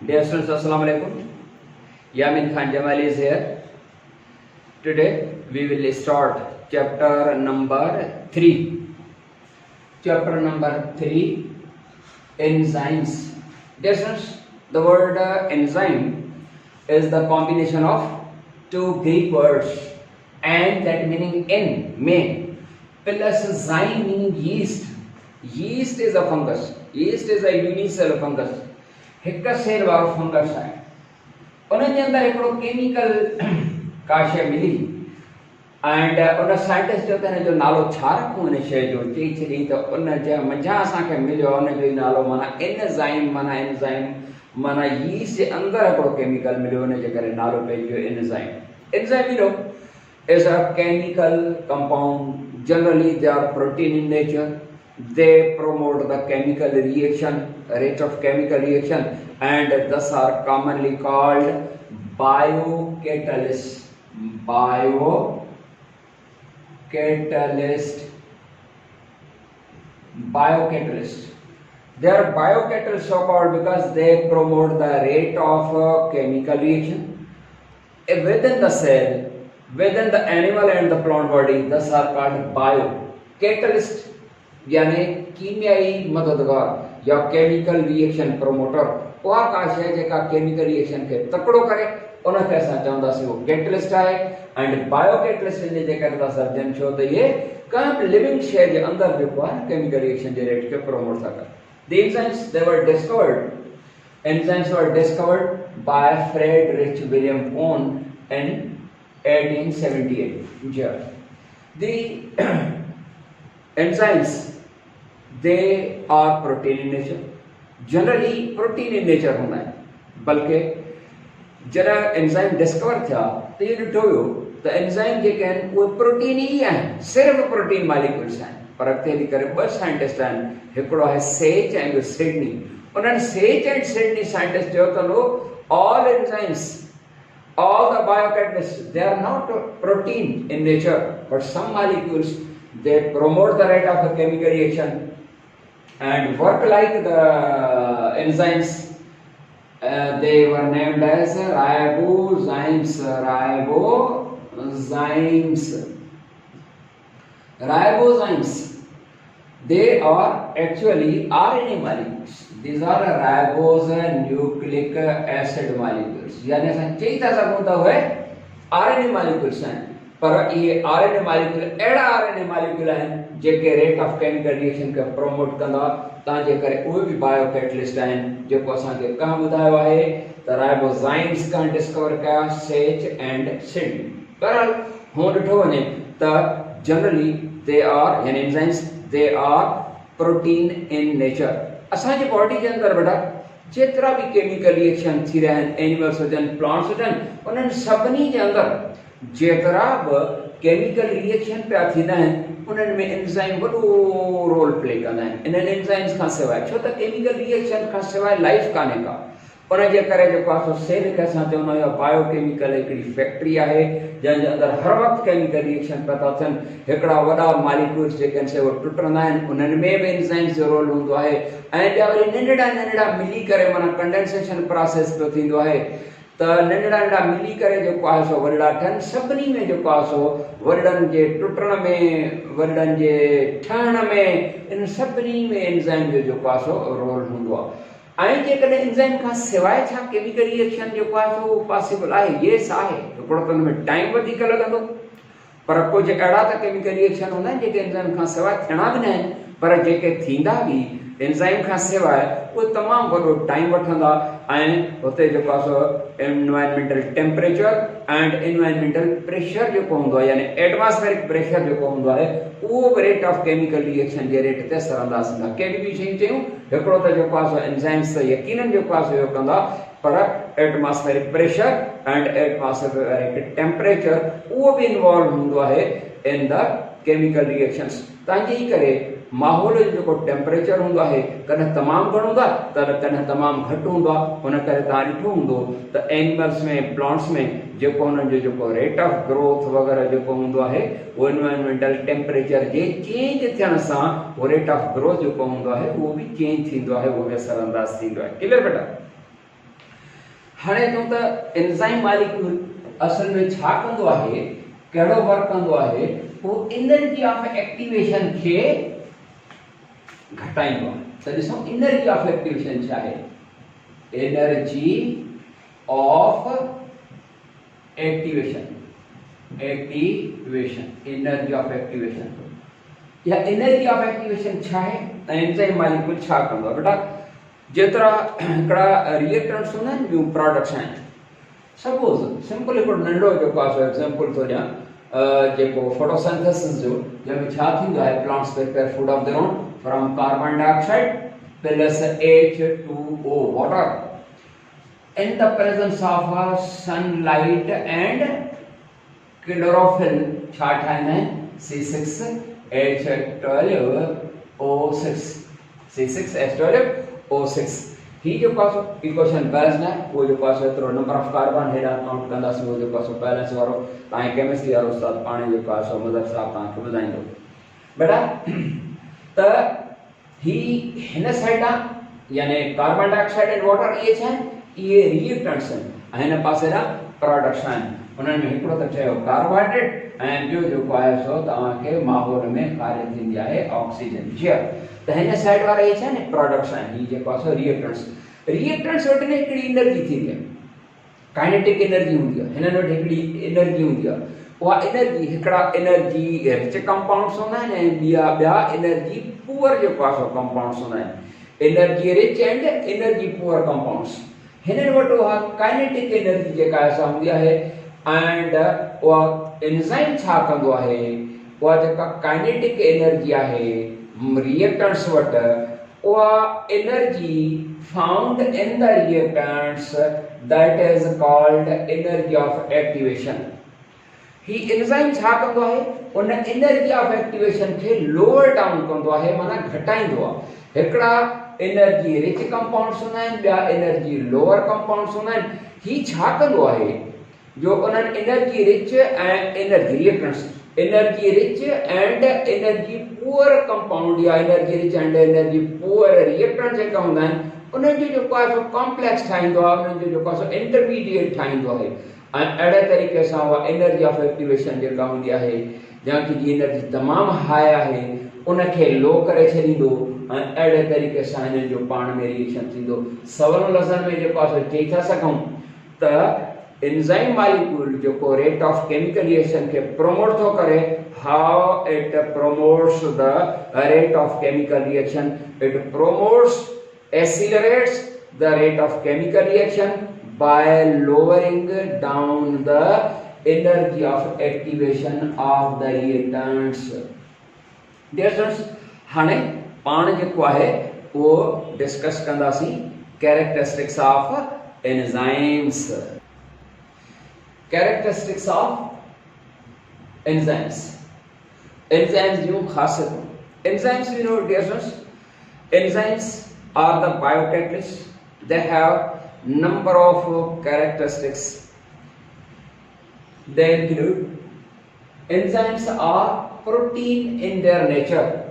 Dear students, Assalamu alaikum. Yamin Khan Jamali is here. Today we will start chapter number 3. Chapter number 3, enzymes. Dear students, the word enzyme is the combination of two Greek words, and that meaning en, main, plus zyme meaning yeast. Yeast is a fungus. Yeast is a unicellular fungus. हिक cell वारो fungus है। उन जे अंदर हिकिड़ो chemical का शइ मिली and उन scientist जो त जो नालो छा रखूं उन शइ जो चई छॾी त उन जे मंझां असांखे मिलियो उन जो नालो माना एंजाइम माना यीस्ट जे अंदर हिकिड़ो केमिकल मिलियो उन जे करे नालो पइजी वियो enzyme. Enzyme you know is a chemical compound, generally they are protein in nature. They promote the chemical reaction, rate of chemical reaction, and thus are commonly called biocatalysts. Biocatalyst. They are biocatalysts so called because they promote the rate of chemical reaction within the cell, within the animal and the plant body. Thus are called biocatalysts. यानी कीमियाई मददगार या chemical reaction promoter. उहा का शइ जेका chemical reaction खे तकड़ो करे उनखे असां चवंदासीं वो कैटलिस्ट आहे। एंड बायोकैटलिस्ट इन जे करे था सर्जन छो त इहे कंहिं बि लिविंग शइ जे अंदरि जेको आहे केमिकल रिएक्शन जे रेट खे प्रोमोट था कनि। The enzymes were discovered by Friedrich Wilhelm Kohn in 1878. The enzymes, they are protein in nature. Generally protein in nature होना है, बल्कि जरा एंजाइम डिस्कवर थिया तो ये ॾिठो वियो त एंजाइम जेके आहिनि उहे प्रोटीन ई आहिनि, सिर्फ़ु प्रोटीन मालिक्यूल्स आहिनि। पर अॻिते हली करे ॿ साइंटिस्ट आहिनि, हिकिड़ो आहे सेच ऐं ॿियो सिडनी। उन्हनि सेच एंड सिडनी साइंटिस्ट चयो त लो all enzymes, all the biocatalysts, they are not protein in nature, but some molecules they promote the rate of a chemical reaction and work like the enzymes. They were named as ribozymes. They are actually RNA molecules. These are ribonucleic acid molecules. यानी असां चई था सघूं था उहे RNA molecules आहिनि, पर ये RNA molecule अहिड़ा RNA molecule आहिनि जेके रेट ऑफ केमिकल रिएक्शन खे प्रोमोट कंदा, तंहिंजे करे उहे बि बायोकैटलिस्ट आहिनि जेको असांखे कंहिं ॿुधायो आहे त राइबोजाइम्स खां डिस्कवर कया सेच एंड सिडनी। बहरहाल हूअं ॾिठो वञे त जनरली दे आर यानी enzymes they are protein in nature. असांजी बॉडी जे अंदरि बेटा जेतिरा बि केमिकल रिएक्शन थी रहिया आहिनि, एनिमल्स हुजनि प्लांट्स हुजनि, उन्हनि सभिनी जे अंदरि जेतिरा बि केमिकल रिएक्शन पिया थींदा आहिनि उन्हनि में एंजाइम वॾो रोल प्ले कंदा आहिनि। इन्हनि एंजाइम्स खां सवाइ, छो त केमिकल रिएक्शन खां सवाइ लाइफ कान्हे का, उन जे करे जेको आहे सो सेल खे असां चवंदा आहियूं बायोकेमिकल हिकिड़ी फैक्ट्री आहे जंहिंजे अंदरि हर वक़्तु केमिकल रिएक्शन पिया था थियनि। हिकिड़ा वॾा मालिक्यूल्स जेके आहिनि से उहे टुटंदा आहिनि, उन्हनि में बि एंजाइम्स जो रोल हूंदो आहे। ऐं ॿिया वरी नंढड़ा मिली करे माना कंडेंसेशन प्रोसेस पियो थींदो आहे, त नंढड़ा मिली करे जेको आहे सो वॾड़ा ठहनि। सभिनी में जेको आहे सो वॾनि जे टुटण में, वॾनि जे ठहण में, इन सभिनी में एंजाइम जो जेको आहे सो रोल हूंदो आहे। ऐं जेकॾहिं एंजाइम खां सवाइ छा केमिकल रिएक्शन जेको आहे सो पॉसिबल आहे? येस आहे। हिकिड़ो त हुन में टाइम वधीक लॻंदो, पर कुझु अहिड़ा त केमिकल रिएक्शन हूंदा आहिनि जेके एंजाइम खां सवाइ थियणा बि न आहिनि, पर जेके थींदा बि एंजाइम खां सवाइ उहे तमामु वॾो टाइम वठंदा। ऐं हुते जेको आहे सो environmental temperature and environmental pressure जेको हूंदो आहे, यानी एटमॉस्फेरिक प्रेशर जेको हूंदो आहे, उहो बि रेट ऑफ केमिकल रिएक्शन जे रेट ते असरअंदाज़ कंदा। कहिड़ी बि शयूं चयूं, हिकिड़ो त जेको आहे सो एंजाइम्स त यकीनन जेको आहे सो इहो कंदा, पर atmospheric pressure and atmospheric temperature उहो बि इन्वॉल्व हूंदो आहे इन द केमिकल रिएक्शंस। तंहिंजे करे माहौल जो जेको टेम्परेचर हूंदो आहे कॾहिं तमामु घणो हूंदो आहे त कॾहिं तमामु घटि हूंदो आहे। हुन करे तव्हां ॾिठो हूंदो त एनिमल्स में, प्लांट्स में जेको हुननि जो जेको रेट ऑफ ग्रोथ वग़ैरह जेको हूंदो आहे उहो एनवायरमेंटल टेम्परेचर जे चेंज थियण सां उहो रेट ऑफ ग्रोथ जेको हूंदो आहे उहो बि चेंज थींदो आहे, उहो बि असरअंदाज़ थींदो आहे। क्लियर बेटा? हाणे चऊं त एंजाइम मॉलिक्यूल असल में छा कंदो आहे, कहिड़ो वर्क कंदो आहे, वो एनर्जी ऑफ एक्टिवेशन खे घटाईंदो आहे। त ॾिसो एनर्जी ऑफ एक्टिवेशन छा आहे, energy of activation, energy of activation या एनर्जी ऑफ एक्टिवेशन छा आहे ऐं एंजाइम मॉलिक्यूल छा कंदो आहे। बेटा जेतिरा हिकिड़ा रिएक्टेंट्स हूंदा आहिनि, ॿियूं प्रोडक्ट्स आहिनि, सपोज सिंपल हिकिड़ो नंढो जेको आहे एग्जांपल थो ॾियां, जेको फोटोसिंथेसिस जो, जंहिंमें छा थींदो आहे, plants prepare food of their own from carbon dioxide plus H2O water in the presence of sunlight and chlorophyll छा ठाहींदा आहिनि, C6H12O6, C6H12O6। ही जेको आहे इक्वेशन बैलेंस्ड आहे, वो जेको आहे एतिरो नंबर ऑफ कार्बन हेॾा काउंट कंदासीं, वो जेको आहे बैलेंस वारो तव्हांजे केमिस्ट्री वारो उस्ताद पाण जेको आहे मदर साहब तव्हांखे ॿुधाईंदो। बेटा त ही हिन साइड आहे, यानी कार्बन डाइऑक्साइड एंड वाटर, इहे छा आहिनि, इहे रिएक्टेंट्स आहिनि, ऐं हिन पासे जा प्रोडक्ट्स आहिनि। उन्हनि में हिकिड़ो त चयो कार्बोहाइड्रेट ऐं ॿियो जेको आहे सो तव्हांखे माहौल में कार्य थींदी आहे ऑक्सीजन जी। त हिन साइड वारा इहे छा आहिनि, प्रोडक्ट्स आहिनि, हीअ जेको आहे सो रिएक्टेंट्स वटि न हिकिड़ी एनर्जी थींदी आहे, काइनेटिक एनर्जी हूंदी आहे, हिननि वटि हिकिड़ी एनर्जी हूंदी आहे। उहा एनर्जी, हिकिड़ा एनर्जी रिच कंपाउंड्स हूंदा आहिनि ऐं ॿिया एनर्जी पुअर जेको आहे सो कंपाउंड्स हूंदा आहिनि, energy rich and energy poor compounds. हिननि वटि उहा काइनेटिक एनर्जी जेका आहे सा हूंदी आहे, एंड उहा एंजाइम छा कंदो आहे, उहा जेका काइनेटिक एनर्जी आहे रिएक्टेंट्स वटि, उहा energy found in the reactants that is called energy of activation. He enzyme छा कंदो आहे, उन एनर्जी ऑफ एक्टिवेशन खे लोअर डाउन कंदो आहे, माना घटाईंदो आहे। हिकिड़ा एनर्जी रिच कंपाउंड्स हूंदा आहिनि, ॿिया एनर्जी लोअर कंपाउंड्स हूंदा आहिनि। ही छा कंदो आहे, जो उन्हनि एनर्जी रिच ऐं energy reactants, energy rich and energy poor compound या energy rich and energy poor reactant जेका हूंदा आहिनि, उन्हनि जो जेको आहे सो कॉम्प्लेक्स ठाहींदो आहे, उन्हनि जो जेको आहे सो इंटरमीडिएट ठाहींदो आहे। ऐं अहिड़े तरीक़े सां उहा एनर्जी ऑफ एक्टिवेशन जेका हूंदी आहे, जंहिंखे जी एनर्जी तमामु हाई आहे, उनखे लो करे छॾींदो ऐं अहिड़े तरीक़े सां हिननि जो पाण में रिएक्शन थींदो। सवलनि लफ़्ज़नि में जेको आहे सो चई था सघूं त एंजाइम मॉलिक्यूल जेको रेट ऑफ केमिकल रिएक्शन खे प्रमोट थो करे, how it promotes the rate of chemical reaction, it promotes accelerates the rate of chemical reaction by lowering down the energy of activation of the reactants. Dear students, हाणे पाण जेको आहे वो discuss कंदासीं characteristics of enzymes. Characteristics of enzymes. Enzymes जूं ख़ासियतूं। Enzymes, you know, dear students, enzymes are the biocatalysts. They have number of characteristics. They include enzymes are protein in their nature.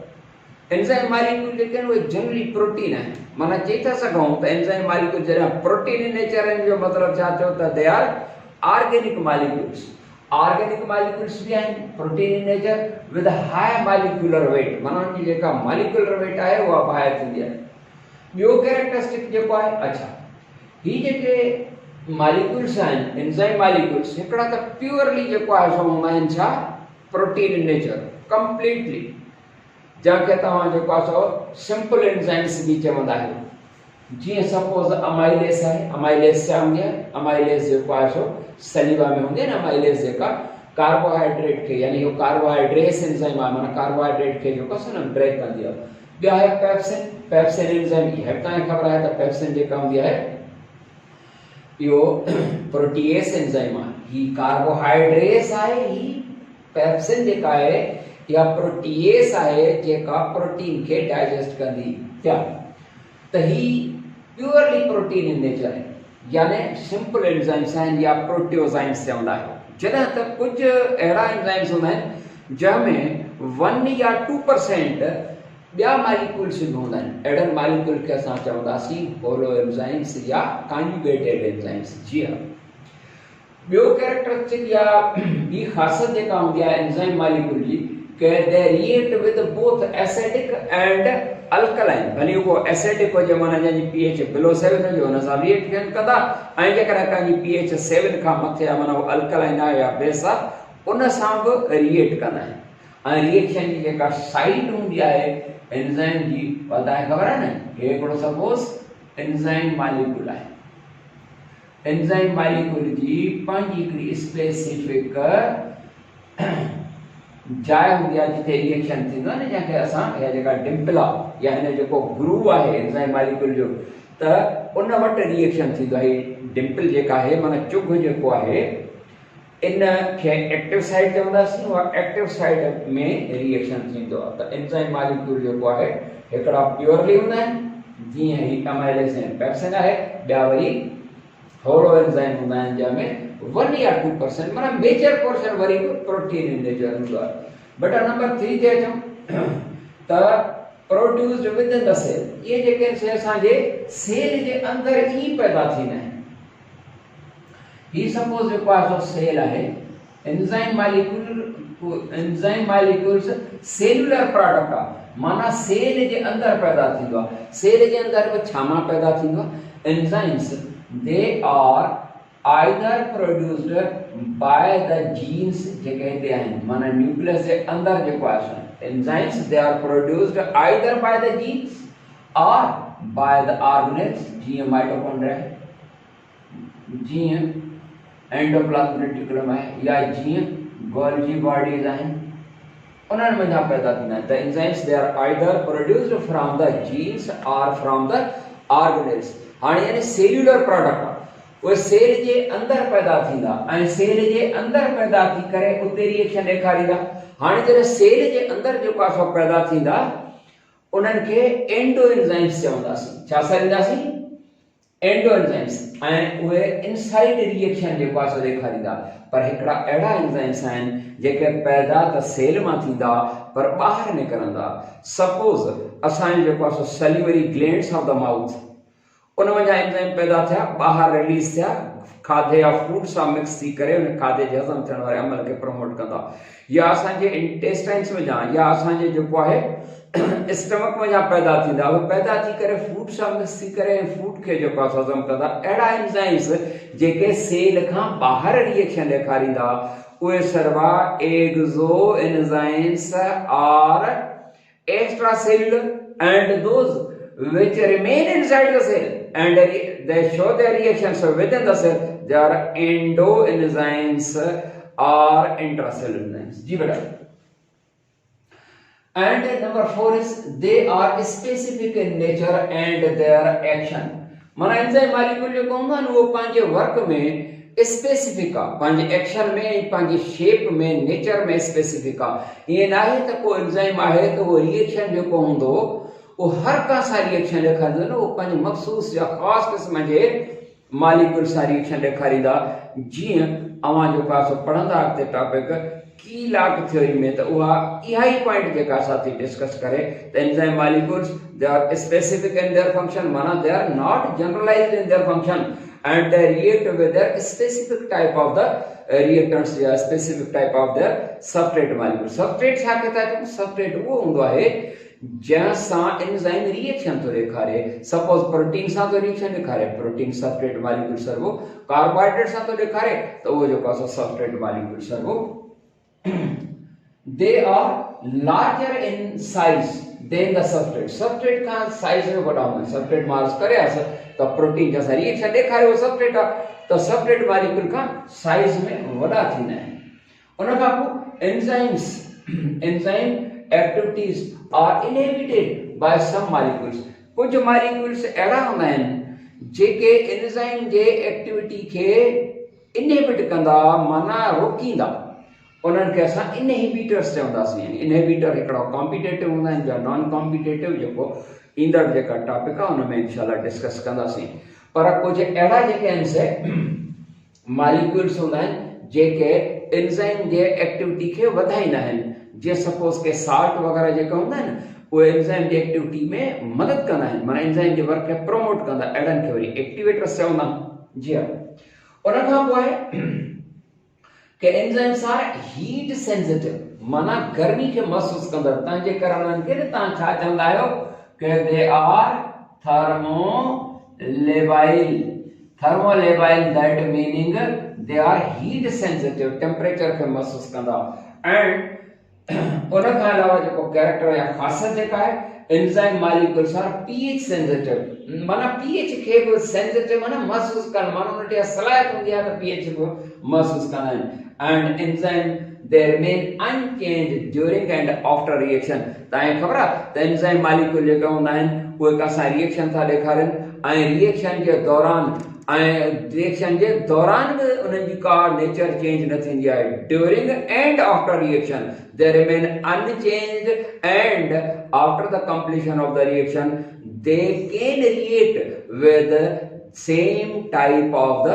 Enzyme molecule लेकिन वो generally protein है, माना चई था सघूं त enzyme molecule जॾहिं प्रोटीन इन नेचर आहिनि, जो मतिलबु छा थियो त they are organic molecules. Organic molecules भी आहिनि protein in nature with high molecular weight, माना उनजी जेका मॉलिक्यूलर वेट आहे उहा हाई थींदी आहे। ॿियो कैरेक्टरिस्टिक जेको आहे, अच्छा ही जेके मॉलिक्यूल्स आहिनि एंजाइम मॉलिक्यूल्स, हिकिड़ा त प्योरली जेको आहे सो हूंदा आहिनि छा, प्रोटीन इन नेचर कंप्लीटली, जंहिंखे तव्हां जेको आहे सो सिंपल एंजाइम्स बि चवंदा आहियो। जीअं सपोज अमाइलेस आहे, अमाइलेस छा हूंदी आहे, अमाइलेस जेको आहे सो सलीवा में हूंदी आहे न, अमाइलेस जेका कार्बोहाइड्रेट खे, यानी इहो कार्बोहाइड्रेस एंजाइम आहे, माना कार्बोहाइड्रेट खे जेको आहे न ब्रेक कंदी आहे। ॿिया आहे पेप्सिन, पेप्सिन एंजाइम, इहा तव्हांखे ख़बर आहे त पेप्सिन जेका हूंदी आहे इहो प्रोटीएस एंजाइम आहे। ही कार्बोहाइड्रेस आहे, ही पेप्सिन जेका आहे या प्रोटीएस आहे जेका प्रोटीन खे डाइजेस्ट कंदी थिया। त ही प्योरली प्रोटीन इन नेचर आहे, यानी सिंपल एंजाइम्स आहिनि या प्रोटियोजाइम्स चवंदा आहियूं। जॾहिं त कुझु अहिड़ा एंजाइम्स हूंदा आहिनि जंहिंमें 1 या 2% ॿिया मालिक्यूल्स बि हूंदा आहिनि। अहिड़नि मालिक्यूल खे असां चवंदासीं होलो एंजाइम्स या कॉन्जुगेटेड एंजाइम्स। जी हा। ॿियो कैरेक्टरिस्टिक या ॿी ख़ासियत जेका हूंदी आहे एंजाइम मालिक्यूल जी कि दे react with both acidic and alkaline. भली उहो एसिडिक हुजे माना जंहिंजी पीएच बिलो 7 हुजे हुन सां रिएक्ट थियनि कंदा, ऐं जेकॾहिं कंहिंजी पीएच 7 खां मथे आहे माना उहो अल्कलाइन आहे या बेस आहे उन सां बि रिएक्ट कंदा आहिनि। ऐं रिएक्शन जी जेका साइट हूंदी आहे एंजाइम जी उहा तव्हांखे ख़बर आहे न, हे हिकिड़ो सपोज़ एंजाइम मालिक्यूल आहे। एंजाइम मालिक्यूल जी पंहिंजी हिकिड़ी स्पेसिफिक जाइ हूंदी आहे जिते रिएक्शन थींदो आहे न, जंहिंखे असां इहा जेका डिम्पल आहे या हिन जेको ग्रूव आहे एंजाइम मालिक्यूल जो त उन वटि रिएक्शन थींदो आहे। डिम्पल जेका आहे माना चुभ जेको आहे इन खे एक्टिव साइट चवंदासीं, उहा एक्टिव साइट में रिएक्शन थींदो आहे। त एंजाइम मालिक्यूल जेको आहे हिकिड़ा प्योरली हूंदा आहिनि जीअं ही अमाइलेज ऐं पैप्सिन आहे, ॿिया वरी होलो एंजाइम हूंदा आहिनि जंहिंमें 1 या 2% माना मेजर पोर्शन वरी बि प्रोटीन इन नेचर हूंदो आहे। बटा नंबर 3 ते अचूं त produced within the cell. ये जेके से असांजे सेल जे अंदर ई पैदा थींदा आहिनि। ही सपोज जेको आहे सो सेल आहे, एंजाइम मालिक्यूल्स सेलुलर प्रोडक्ट आहे माना सेल जे अंदर पैदा थींदो आहे। सेल जे अंदर बि छा मां पैदा थींदो आहे? Enzymes they are either produced by the genes जेके हिते आहिनि माना न्यूक्लियस जे अंदर जेको आहे enzymes they are produced either by the genes और बाय द ऑर्गेनेल्स जीअं माइटोकॉन्ड्रिया आहे, जीअं एंडोप्लाज्मिक रेटिकुलम आहे या जीअं गोल्गी बॉडीज आहिनि उन्हनि में पैदा थींदा आहिनि। त enzymes they are either produced from the genes और फ्रॉम द ऑर्गेनेल्स। हाणे यानी सेल्युलर प्रोडक्ट आहे उहे सेल जे अंदर पैदा थींदा ऐं सेल जे अंदर पैदा थी करे उते रिएक्शन ॾेखारींदा। हाणे जॾहिं सेल जे अंदर जेको आहे सो पैदा थींदा उन्हनि खे एंडो एंजाइम्स चवंदासीं। छा सॾींदासीं? Endo enzymes. ऐं उहे इनसाइड रिएक्शन जेको आहे सो ॾेखारींदा। पर हिकिड़ा अहिड़ा एंजाइम्स आहिनि जेके पैदा त सेल मां थींदा पर ॿाहिरि निकिरंदा। सपोज़ असांजो जेको आहे so salivary glands of the mouth उन वञा एंजाइम पैदा थिया, ॿाहिरि रिलीज़ थिया, खाधे या फूड सां मिक्स थी करे उन खाधे जे हज़म थियण वारे अमल खे प्रमोट कंदा। या असांजे इंटेस्टाइन्स में या असांजे जेको आहे स्टमक में पैदा थींदा, उहे पैदा थी करे फूड सां मिक्स थी करे फूड खे जेको आहे हज़म कंदा। अहिड़ा एंजाइम्स जेके सेल खां ॿाहिरि रिएक्शन ॾेखारींदा उहे सर्वा exo enzymes are extra cellular and those which remain inside the cell and they show their reactions within the cell. They are endo enzymes or intracellular enzymes. जी बेटा। And number 4 is they are specific in nature and their action. माना enzyme molecule जो हूंदा आहिनि उहो पंहिंजे work में specific आहे, पंहिंजे एक्शन में, पंहिंजी शेप में, नेचर में स्पेसिफिक आहे। ईअं न आहे त को एंजाइम आहे त उहो रिएक्शन जेको हूंदो वो हर का सा रिएक्शन ॾेखारींदो न, वो पंहिंजे मख़सूस या ख़ासि क़िस्म जे मालिक्यूल सां रिएक्शन ॾेखारींदा। जीअं अवां जेको आहे सो पढ़ंदा अॻिते टॉपिक की लॉग थ्योरी में त उहा इहा ई पॉइंट जेका असां थी डिस्कस करे त enzyme molecules they are specific in their function माना they are not generalized in their function and they react with their specific type of the reactants या specific type of their substrate molecule. Substrate छा कहता है? Substrate वो हूंदो आहे जैसा enzyme reaction तो ॾेखारे। सपोज प्रोटीन सां तो रिएक्शन ॾेखारे, प्रोटीन सबस्ट्रेट मालिक्यूल सर्वो, कार्बोहाइड्रेट सां तो ॾेखारे त उहो जेको आहे सबस्ट्रेट मालिक्यूल सर्वो। They are larger in size than the substrate. Substrate का साइज में वॾा हूंदा आहिनि। सबस्ट्रेट मार्क्स करे त प्रोटीन जैसा रिएक्शन ॾेखारे उहो सबस्ट्रेट आहे त सबस्ट्रेट मालिक्यूल का साइज में वॾा थींदा आहिनि। उन खां पोइ enzyme activities are inhibited by some molecules. कुछ molecules अहिड़ा हूंदा आहिनि जेके एंजाइम जे एक्टिविटी खे इनहिबिट कंदा माना रोकींदा। उन्हनि खे असां इनहिबिटर्स चवंदासीं। इनहिबिटर हिकिड़ा कॉम्पिटेटिव हूंदा आहिनि या नॉन कॉम्पिटेटिव, जेको ईंदड़ जेका टॉपिक आहे हुन में इंशाल्लाह डिस्कस कंदासीं। पर कुझु अहिड़ा जेके आहिनि से मालिक्यूल्स हूंदा आहिनि जेके एंजाइम जे एक्टिविटी खे वधाईंदा आहिनि। जीअं सपोज के साल्ट वग़ैरह जेके हूंदा आहिनि उहे एंजाइम जी एक्टिविटी में मदद कंदा आहिनि, माना एंजाइम जे वर्क खे प्रमोट कंदा, अहिड़नि खे वरी एक्टिवेटर्स चवंदा आहिनि। जी हा, उन खां पोइ आहे कि एंजाइम्स आर हीट सेंसिटिव, माना गर्मी खे महसूस कंदड़, तंहिंजे करे उन्हनि खे तव्हां छा चवंदा आहियो कि they are thermolabile. Thermolabile that meaning they are heat sensitive, temperature खे महसूस कंदा। एंड उन खां अलावा जेको कैरेक्टर या ख़ासियत जेका आहे, enzyme molecules are pH sensitive, माना पीएच खे बि सेंसिटिव माना महसूस करणु, माना उन ते सलाहियत हूंदी आहे त पीएच बि महसूस कंदा आहिनि। And enzyme they remain unchanged during and after reaction. तव्हांखे ख़बर आहे त एंजाइम मॉलिक्यूल जेका हूंदा आहिनि उहे कंहिंसां रिएक्शन था ॾेखारनि, ऐं रिएक्शन जे दौरान बि उन्हनि जी का नेचर चेंज न थींदी आहे। During and after reaction they remain unchanged, and after the completion of the reaction they can react with same type of the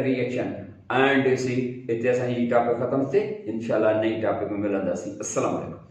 reaction. And you see, इतने असांजी टॉपिक ख़त्म थिए, इंशाल्लाह नई टॉपिक में मिलंदासीं। अस्सलाम वालेकुम।